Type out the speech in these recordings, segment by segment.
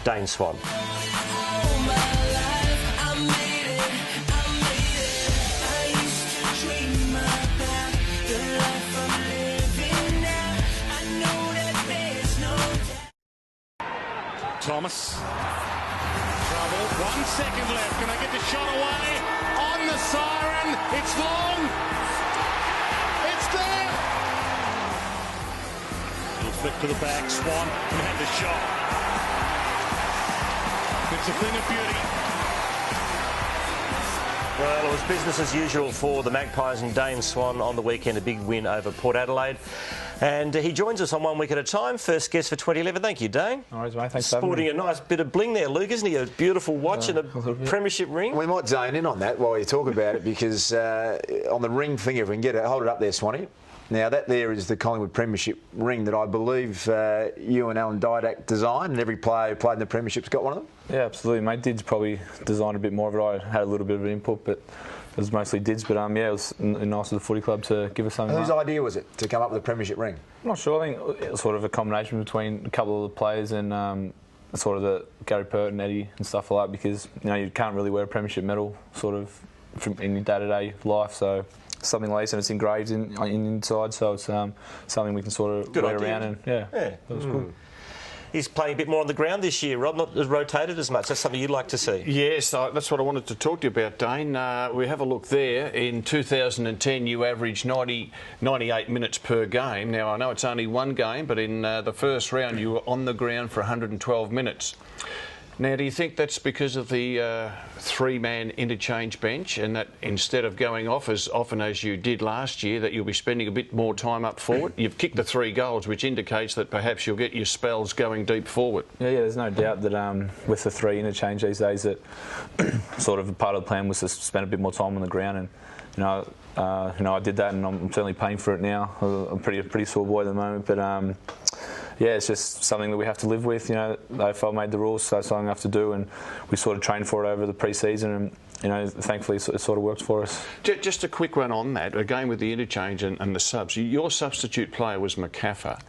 Dane Swan. Thomas. Trouble. 1 second left. Can they get the shot away? On the siren. It's long. It's there. Little flick to the back. Swan can have the shot. It's a thing of beauty. Well, it was business as usual for the Magpies and Dane Swan on the weekend, a big win over Port Adelaide. And he joins us on 1 week at a time. First guest for 2011. Thank you, Dane. All right, mate. Thanks for having Sporting me. a nice bit of bling there, Luke, isn't he? A beautiful watch and a premiership ring. We might zone in on that while you talk about it, because on the ring thing, if we can get it, hold it up there, Swanee. Now, that there is the Collingwood Premiership ring that I believe you and Alan Didak designed, and every player who played in the Premiership's got one of them? Yeah, absolutely, mate. Did's probably designed a bit more of it. I had a little bit of input, but it was mostly Did's. But yeah, it was nice of the footy club to give us something. Whose idea was it to come up with a Premiership ring? I'm not sure. I think it was sort of a combination between a couple of the players and sort of the Gary Pert and Eddie and stuff like that, because you can't really wear a Premiership medal sort of in your day-to-day life. So something like this, and it's engraved in inside, so it's something we can sort of Good wear idea. around, and yeah, that was good. He's playing a bit more on the ground this year, Rob, not as rotated as much. That's something you'd like to see. Yes, that's what I wanted to talk to you about, Dane. We have a look there. In 2010, you averaged 98 minutes per game. Now, I know it's only one game, but in the first round, you were on the ground for 112 minutes. Now, do you think that's because of the three-man interchange bench, and that instead of going off as often as you did last year, that you'll be spending a bit more time up forward? You've kicked the 3 goals, which indicates that perhaps you'll get your spells going deep forward. Yeah, there's no doubt that with the 3 interchange these days, that sort of part of the plan was to spend a bit more time on the ground, and I did that, and I'm certainly paying for it now. I'm pretty sore boy at the moment, but. Yeah, it's just something that we have to live with. The AFL made the rules, so it's something I have to do, and we sort of trained for it over the pre-season, and thankfully it sort of works for us. Just a quick one on that, again with the interchange and the subs. Your substitute player was McCaffer,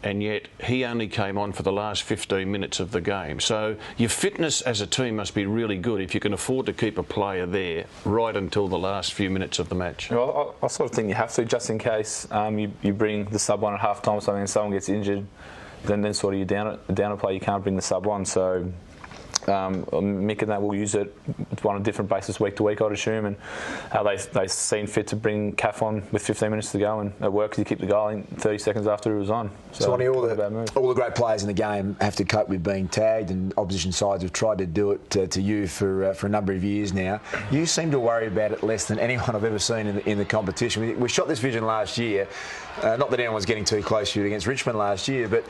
and yet he only came on for the last 15 minutes of the game. So your fitness as a team must be really good if you can afford to keep a player there right until the last few minutes of the match. Well, I sort of think you have to, just in case you bring the sub on at half time or something and someone gets injured, then sort of you're down a play, you can't bring the sub on. So Mick and that will use it on a different basis week to week, I'd assume, and they seen fit to bring Caff on with 15 minutes to go, and it worked. You keep the goal in 30 seconds after it was on. So all the great players in the game have to cope with being tagged, and opposition sides have tried to do it to you for a number of years now. You seem to worry about it less than anyone I've ever seen in the competition. We shot this vision last year. Not that anyone's getting too close to you against Richmond last year, but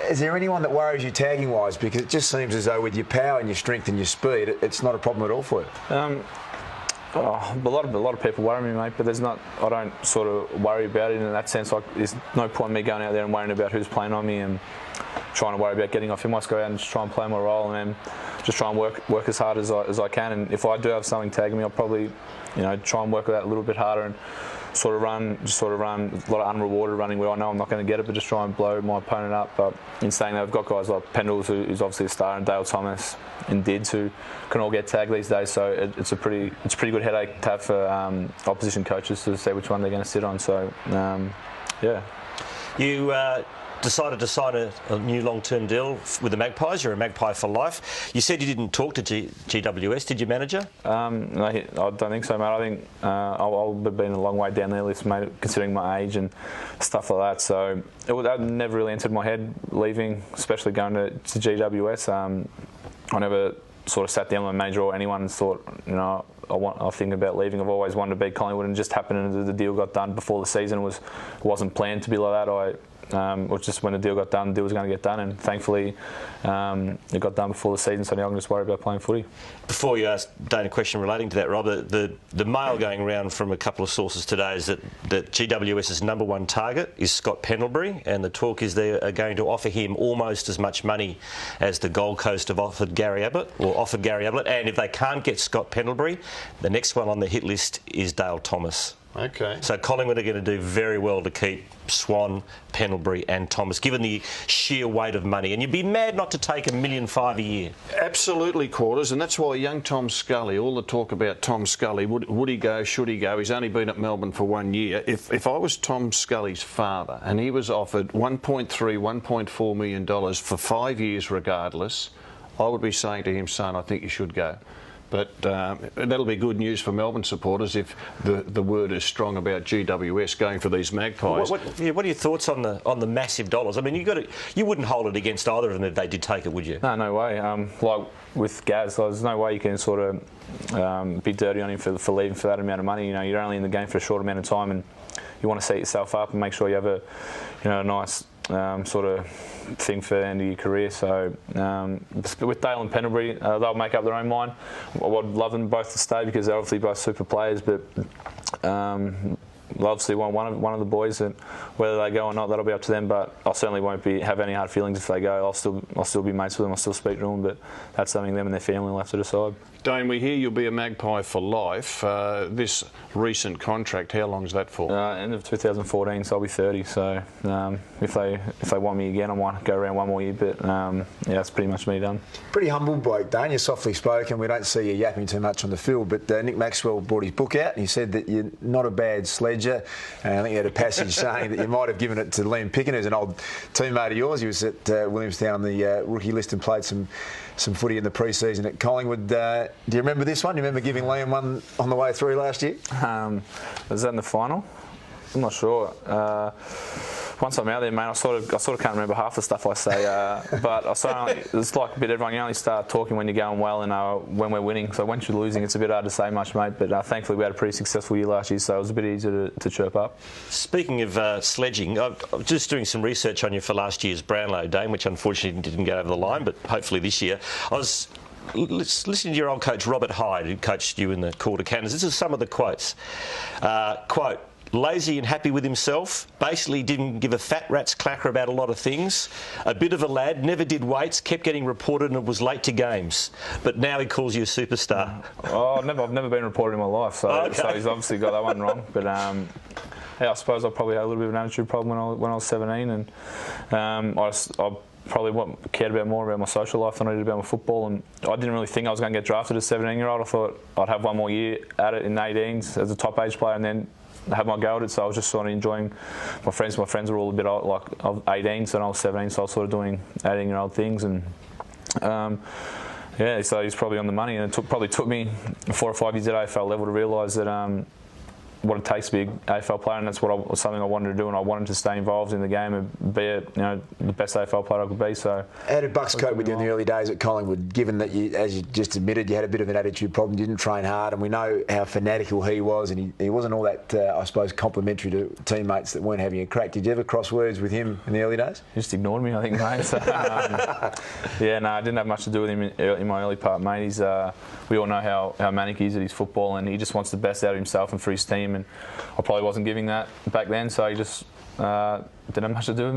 is there anyone that worries you tagging-wise? Because it just seems as though with your power and your strength and your speed, it's not a problem at all for you. A lot of people worry me, mate, but I don't sort of worry about it in that sense. Like, there's no point in me going out there and worrying about who's playing on me and trying to worry about getting off him. I just go out and just try and play my role, and then just try and work as hard as I can. And if I do have something tagging me, I'll probably try and work with that a little bit harder and sort of run a lot of unrewarded running where I know I'm not going to get it, but just try and blow my opponent up. But in saying that, I've got guys like Pendles, who's obviously a star, and Dale Thomas and Dids, who can all get tagged these days. So it's a pretty good headache to have for opposition coaches to see which one they're going to sit on. So yeah. You decided to sign a new long-term deal with the Magpies. You're a Magpie for life. You said you didn't talk to GWS. Did your manager? No, I don't think so, mate. I think I'll be been a long way down their list, mate, considering my age and stuff like that. So that never really entered my head leaving, especially going to GWS. I never sort of sat down with my manager or anyone and thought, I think about leaving. I've always wanted to beat Collingwood, and just happened that the deal got done before the season. It wasn't planned to be like that. It was just when the deal got done, the deal was going to get done, and thankfully it got done before the season, so now I can just worry about playing footy. Before you ask Dane a question relating to that, Rob, the mail going around from a couple of sources today is that GWS's number one target is Scott Pendlebury, and the talk is they are going to offer him almost as much money as the Gold Coast have offered Gary Ablett, and if they can't get Scott Pendlebury, the next one on the hit list is Dale Thomas. Okay. So Collingwood are going to do very well to keep Swan, Pendlebury and Thomas, given the sheer weight of money. And you'd be mad not to take $1.5 million a year. Absolutely, Quarters, and that's why young Tom Scully, all the talk about Tom Scully, would he go, should he go? He's only been at Melbourne for 1 year. If I was Tom Scully's father and he was offered $1.3, $1.4 million for 5 years regardless, I would be saying to him, son, I think you should go. But that'll be good news for Melbourne supporters if the word is strong about GWS going for these Magpies. What are your thoughts on the massive dollars? I mean, you wouldn't hold it against either of them if they did take it, would you? No way. Like with Gaz, there's no way you can sort of be dirty on him for leaving for that amount of money. You know, you're only in the game for a short amount of time, and you want to set yourself up and make sure you have a nice sort of thing for the end of your career. So with Dale and Pendlebury, they'll make up their own mind. I would love them both to stay because they're obviously both super players, but obviously one of the boys, and whether they go or not, that'll be up to them. But I certainly won't have any hard feelings if they go. I'll still be mates with them. I'll still speak to them, but that's something them and their family will have to decide. Dane, we hear you'll be a Magpie for life. This recent contract, how long is that for? End of 2014, so I'll be 30. So if they want me again, I might go around one more year. But yeah, that's pretty much me done. Pretty humble bloke, Dane. You're softly spoken. We don't see you yapping too much on the field. But Nick Maxwell brought his book out and he said that you're not a bad sledger. And I think he had a passage saying that you might have given it to Liam Picken, who's an old teammate of yours. He was at Williamstown on the rookie list and played some footy in the pre-season at Collingwood. Do you remember this one? Do you remember giving Liam one on the way through last year? Was that in the final? I'm not sure. Once I'm out there, mate, I sort of can't remember half the stuff I say. But it's like a bit everyone. You only start talking when you're going well and when we're winning. So once you're losing, it's a bit hard to say much, mate. But thankfully, we had a pretty successful year last year, so it was a bit easier to chirp up. Speaking of sledging, I was just doing some research on you for last year's Brownlow, Dane, which unfortunately didn't get over the line, but hopefully this year. I was listening to your old coach Robert Hyde, who coached you in the Quarter Cannons. This is some of the quotes. Quote, lazy and happy with himself, basically didn't give a fat rat's clacker about a lot of things, a bit of a lad, never did weights, kept getting reported and was late to games, but now he calls you a superstar. I've never been reported in my life, so he's obviously got that one wrong. But yeah, I suppose I probably had a little bit of an attitude problem when I was 17, and I probably cared more about my social life than I did about my football, and I didn't really think I was going to get drafted as a 17-year-old. I thought I'd have one more year at it in 18s as a top age player and then have my go at it. So I was just sort of enjoying my friends. My friends were all a bit old, like I was 18, so I was 17, so I was sort of doing 18-year-old things, and yeah, so he's probably on the money, and it probably took me 4 or 5 years at AFL level to realise that what it takes to be an AFL player, and that's something I wanted to do, and I wanted to stay involved in the game and be the best AFL player I could be. So how did Bucks cope with you in the early days at Collingwood, given that you, as you just admitted, you had a bit of an attitude problem, you didn't train hard, and we know how fanatical he was, and he wasn't all that, I suppose, complimentary to teammates that weren't having a crack. Did you ever cross words with him in the early days? He just ignored me, I think, mate. So, yeah, no, I didn't have much to do with him in my early part, mate. We all know how manic he is at his football, and he just wants the best out of himself and for his team, and I probably wasn't giving that back then, so he just didn't have much to do with me.